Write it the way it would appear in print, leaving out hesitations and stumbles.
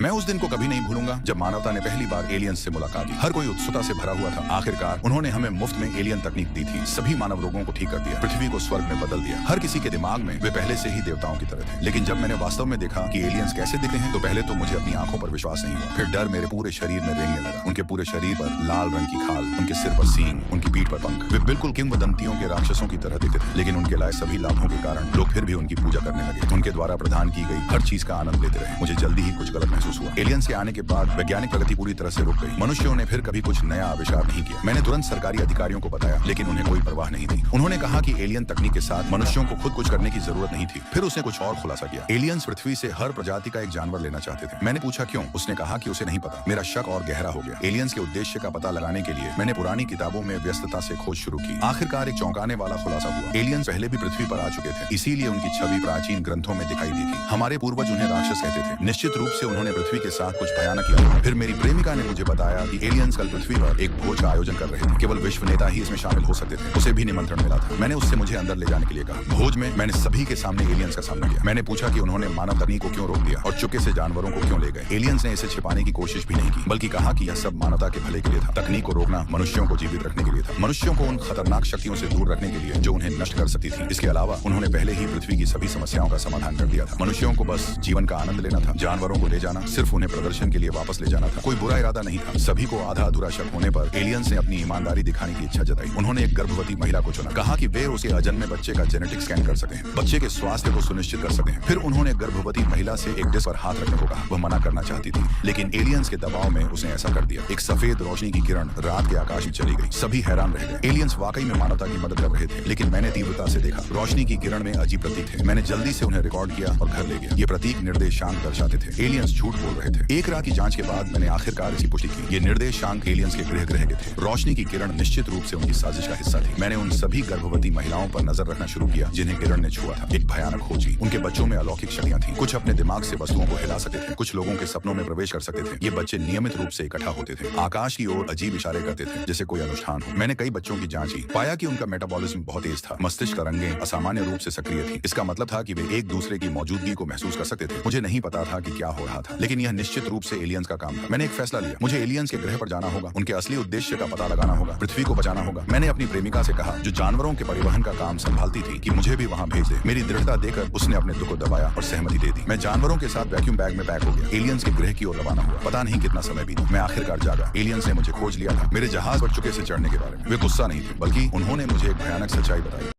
मैं उस दिन को कभी नहीं भूलूंगा जब मानवता ने पहली बार एलियंस से मुलाकात की। हर कोई उत्सुकता से भरा हुआ था। आखिरकार उन्होंने हमें मुफ्त में एलियन तकनीक दी थी। सभी मानव रोगों को ठीक कर दिया, पृथ्वी को स्वर्ग में बदल दिया। हर किसी के दिमाग में वे पहले से ही देवताओं की तरह थे। लेकिन जब मैंने वास्तव में देखा कि एलियंस कैसे दिखते हैं, तो पहले तो मुझे अपनी आंखों पर विश्वास नहीं हुआ। फिर डर मेरे पूरे शरीर में रेंगने लगा। उनके पूरे शरीर पर लाल रंग की खाल, उनके सिर पर सींग, उनकी पीठ पर पंख। वे बिल्कुल किंवदंतियों के राक्षसों की तरह दिखते थे। लेकिन उनके लाए सभी लाभों के कारण लोग फिर भी उनकी पूजा करने लगे। उनके द्वारा प्रदान की गई हर चीज का आनंद लेते रहे। मुझे जल्दी ही कुछ गलत महसूस हुआ। एलियंस के आने के बाद वैज्ञानिक प्रगति पूरी तरह से रुक गई। मनुष्यों ने फिर कभी कुछ नया आविष्कार नहीं किया। मैंने तुरंत सरकारी अधिकारियों को बताया, लेकिन उन्हें कोई परवाह नहीं थी। उन्होंने कहा कि एलियन तकनीक के साथ मनुष्यों को खुद कुछ करने की जरूरत नहीं थी। फिर उसने कुछ और खुलासा किया। एलियंस पृथ्वी से हर प्रजाति का एक जानवर लेना चाहते थे। मैंने पूछा क्यों? उसने कहा कि उसे नहीं पता। मेरा शक और गहरा हो गया। एलियंस के उद्देश्य का पता लगाने के लिए मैंने पुरानी किताबों में व्यस्तता से खोज शुरू की। आखिरकार एक चौंकाने वाला खुलासा हुआ। एलियंस पहले भी पृथ्वी पर आ चुके थे, इसीलिए उनकी छवि प्राचीन ग्रंथों में दिखाई दी थी। हमारे पूर्वज उन्हें राक्षस कहते थे। निश्चित रूप से उन्होंने पृथ्वी के साथ कुछ भयानक किया। फिर मेरी प्रेमिका ने मुझे बताया कि एलियंस कल पृथ्वी पर एक भोज का आयोजन कर रहे थे। केवल विश्व नेता ही इसमें शामिल हो सकते थे। उसे भी निमंत्रण मिला था। मैंने उससे मुझे अंदर ले जाने के लिए कहा। भोज में मैंने सभी के सामने एलियंस का सामना किया। मैंने पूछा कि उन्होंने मानव तकनीक को क्यों रोक दिया और चुके से जानवरों को क्यों ले गए। एलियंस ने इसे छिपाने की कोशिश भी नहीं की, बल्कि कहा कि यह सब मानवता के भले के लिए था। तकनीक को रोकना मनुष्यों को जीवित रखने के लिए था, मनुष्यों को उन खतरनाक शक्तियों से दूर रखने के लिए जो उन्हें नष्ट कर सकती थी। इसके अलावा उन्होंने पहले ही पृथ्वी की सभी समस्याओं का समाधान कर दिया था। मनुष्यों को बस जीवन का आनंद लेना था। जानवरों को ले जाना सिर्फ उन्हें प्रदर्शन के लिए वापस ले जाना था। कोई बुरा इरादा नहीं था। सभी को आधा अधूरा शक होने पर एलियंस ने अपनी ईमानदारी दिखाने की इच्छा जताई। उन्होंने एक गर्भवती महिला को चुना। कहा कि वे उसे अजन्मे बच्चे का जेनेटिक स्कैन कर सके, बच्चे के स्वास्थ्य को सुनिश्चित कर सके। फिर उन्होंने गर्भवती महिला से एक डिस्क पर हाथ रखने को कहा। वह मना करना चाहती थी, लेकिन एलियंस के दबाव में उसने ऐसा कर दिया। एक सफेद रोशनी की किरण रात के आकाश में चली गई। सभी हैरान रह गए। एलियंस वाकई में मानवता की मदद कर रहे थे, लेकिन मैंने तीव्रता से देखा। रोशनी की किरण में अजीब प्रतीक थे। मैंने जल्दी से उन्हें रिकॉर्ड किया और घर ले गया। ये प्रतीक निर्देशांक दर्शाते थे। एलियंस झूठ बोल रहे थे। एक रात की जांच के बाद मैंने आखिरकार इसकी पुष्टि की। ये निर्देशांक एलियंस के गृह के थे। रोशनी की किरण निश्चित रूप से उनकी साजिश का हिस्सा थी। मैंने उन सभी गर्भवती महिलाओं पर नजर रखना शुरू किया जिन्हें किरण ने छुआ था। एक भयानक खोजी। उनके बच्चों में अलौकिक शक्तियां थीं। कुछ अपने दिमाग से वस्तुओं को हिला सकते थे, कुछ लोगों के सपनों में प्रवेश कर सकते थे। ये बच्चे नियमित रूप से इकट्ठा होते थे, आकाश की ओर अजीब इशारे करते थे जैसे कोई अनुष्ठान हो। मैंने कई बच्चों की जांच की, पाया कि उनका मेटाबॉलिज्म बहुत तेज था। मस्तिष्क तरंगें असामान्य रूप से सक्रिय थी। इसका मतलब था कि वे एक दूसरे की मौजूदगी को महसूस कर सकते थे। मुझे नहीं पता था कि क्या हो रहा था, लेकिन यह निश्चित रूप से एलियंस का काम था। मैंने एक फैसला लिया। मुझे एलियंस के ग्रह पर जाना होगा, उनके असली उद्देश्य का पता लगाना होगा, पृथ्वी को बचाना होगा। मैंने अपनी प्रेमिका से कहा, जो जानवरों के परिवहन का काम संभालती थी, कि मुझे भी वहां भेज दे। मेरी दृढ़ता देकर उसने अपने दुख को दबाया और सहमति दे दी। मैं जानवरों के साथ वैक्यूम बैग में पैक हो गया। एलियंस के ग्रह की ओर रवाना हुआ। पता नहीं कितना समय बीता। मैं आखिरकार जागा। एलियंस ने मुझे खोज लिया था। मेरे जहाज पर चुके से चढ़ने के बारे में वे गुस्सा नहीं थे, बल्कि उन्होंने मुझे एक भयानक सच्चाई बताई।